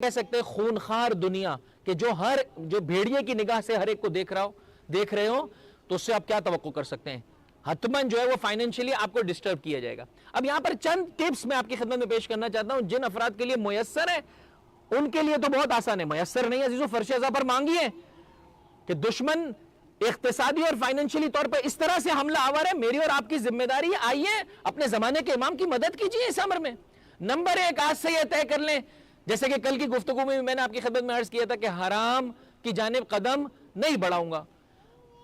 کہہ سکتے ہیں خونخوار دنیا کہ جو بھیڑیے کی نگاہ سے ہر ایک کو دیکھ رہے ہو تو اس سے آپ کیا توقع کر سکتے ہیں؟ حتماً جو ہے وہ فائنینشلی آپ کو ڈسٹرب کیا جائے گا۔ اب یہاں پر چند ٹپس میں آپ کی خدمت میں پیش کرنا چاہتا ہوں جن افراد کے لیے میسر ہے، ان کے لیے تو بہت آسان ہے، میسر نہیں عزیزو فرش ازا پر مانگیے کہ دشمن اقتصادی اور فائنینشلی طور پر اس طرح سے حملہ آور ہے، میری اور آپ کی ذمہ داری ہے، آئیے اپنے زمانے کے امام کی مدد کیجیے اس امر میں۔ نمبر 1 آج سے یہ طے کر لیں، جیسے کہ کل کی گفتگو میں نے آپ کی خدمت میں عرض کیا تھا کہ حرام کی جانب قدم نہیں بڑھاؤں گا۔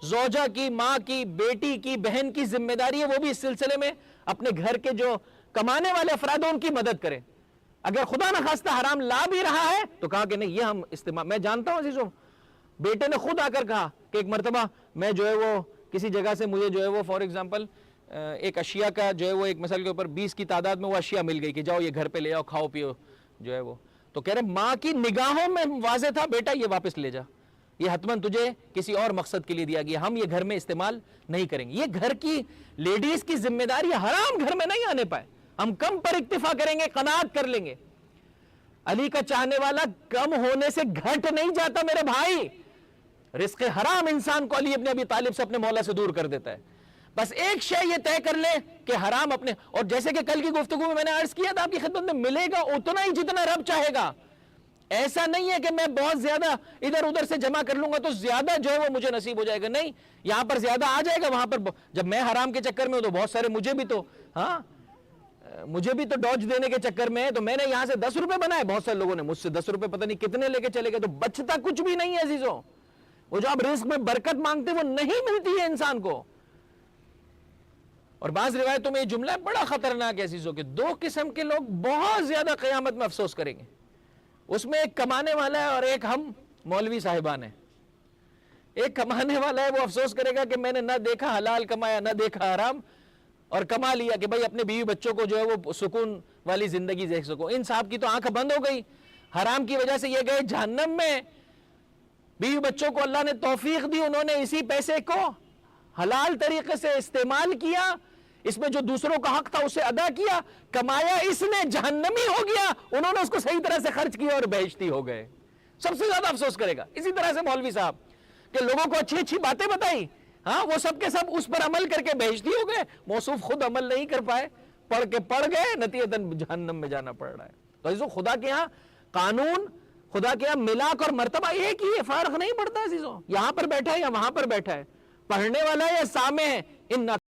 زوجہ کی، ماں کی، بیٹی کی، بہن کی ذمہ داری ہے وہ بھی اس سلسلے میں اپنے گھر کے جو کمانے والے افراد ہیں ان کی مدد کریں۔ اگر خدا نہ خواستہ حرام لا بھی رہا ہے تو کہا کہ نہیں یہ ہم استعمال، میں جانتا ہوں عزیزوں، بیٹے نے خود آ کر کہا کہ ایک مرتبہ میں جو ہے وہ کسی جگہ سے مجھے جو ہے وہ فار ایگزامپل ایک اشیاء کا جو ہے وہ ایک مثال کے اوپر 20 کی تعداد میں وہ اشیاء مل گئی کہ جاؤ یہ گھر پہ لے آؤ، کھاؤ پیو جو ہے وہ، تو کہہ رہے ماں کی نگاہوں میں واضح تھا بیٹا یہ واپس لے جا، یہ حتماً تجھے کسی اور مقصد کے لیے دیا گیا، ہم یہ گھر میں استعمال نہیں کریں گے۔ یہ گھر کی لیڈیز کی ذمہ داری ہے، حرام گھر میں نہیں آنے پائے، ہم کم پر اکتفا کریں گے، قناعت کر لیں گے۔ علی کا چاہنے والا کم ہونے سے گھٹ نہیں جاتا میرے بھائی، رزق حرام انسان کو علی ابن ابی طالب سے اپنے مولا سے دور کر دیتا ہے۔ بس ایک شے یہ طے کر لے کہ حرام اپنے، اور جیسے کہ کل کی گفتگو میں نے عرض کیا تھا آپ کی خدمت میں، ملے گا اتنا ہی جتنا رب چاہے گا۔ ایسا نہیں ہے کہ میں بہت زیادہ ادھر ادھر سے جمع کر لوں گا تو زیادہ جو ہے وہ مجھے نصیب ہو جائے گا، نہیں، یہاں پر زیادہ آ جائے گا، وہاں پر جب میں حرام کے چکر میں ہوں تو بہت سارے مجھے بھی تو ڈوج دینے کے چکر میں ہے، تو میں نے یہاں سے 10 روپے بنائے، بہت سارے لوگوں نے مجھ سے 10 روپے پتہ نہیں کتنے لے کے چلے گئے، تو بچتا کچھ بھی نہیں ہے عزیزوں۔ وہ جو آپ رزق میں برکت مانگتے وہ نہیں ملتی ہے انسان کو۔ اور بعض روایتوں میں یہ جملہ بڑا خطرناک ہے عزیزوں کہ 2 قسم کے لوگ بہت زیادہ قیامت میں افسوس کریں گے، اس میں ایک کمانے والا ہے اور ایک ہم مولوی صاحبان ہیں۔ ایک کمانے والا ہے وہ افسوس کرے گا کہ میں نے نہ دیکھا حلال کمایا نہ دیکھا حرام، اور کما لیا کہ بھائی اپنے بیوی بچوں کو جو ہے وہ سکون والی زندگی دیکھ سکو۔ ان صاحب کی تو آنکھ بند ہو گئی، حرام کی وجہ سے یہ گئے جہنم میں۔ بیوی بچوں کو اللہ نے توفیق دی، انہوں نے اسی پیسے کو حلال طریقے سے استعمال کیا، اس میں جو دوسروں کا حق تھا اسے ادا کیا، کمایا اس نے، جہنمی ہو گیا، انہوں نے اس کو صحیح طرح سے خرچ کیا اور بہشتی ہو گئے۔ سب سے زیادہ افسوس کرے گا اسی طرح سے مولوی صاحب کہ لوگوں کو اچھی اچھی باتیں بتائی، وہ سب کے سب اس پر عمل کر کے بہشتی ہو گئے، موصوف خود عمل نہیں کر پائے، پڑھ گئے، نتیجتاً جہنم میں جانا پڑ رہا ہے۔ تو عزیزو خدا کے ہاں قانون، خدا کے ہاں ملاک اور مرتبہ ایک ہی ہے، فرق نہیں پڑتا عزیزو، یہاں پر بیٹھا ہے یا وہاں پر بیٹھا ہے، پڑھنے والا ہے یا سامع ہے،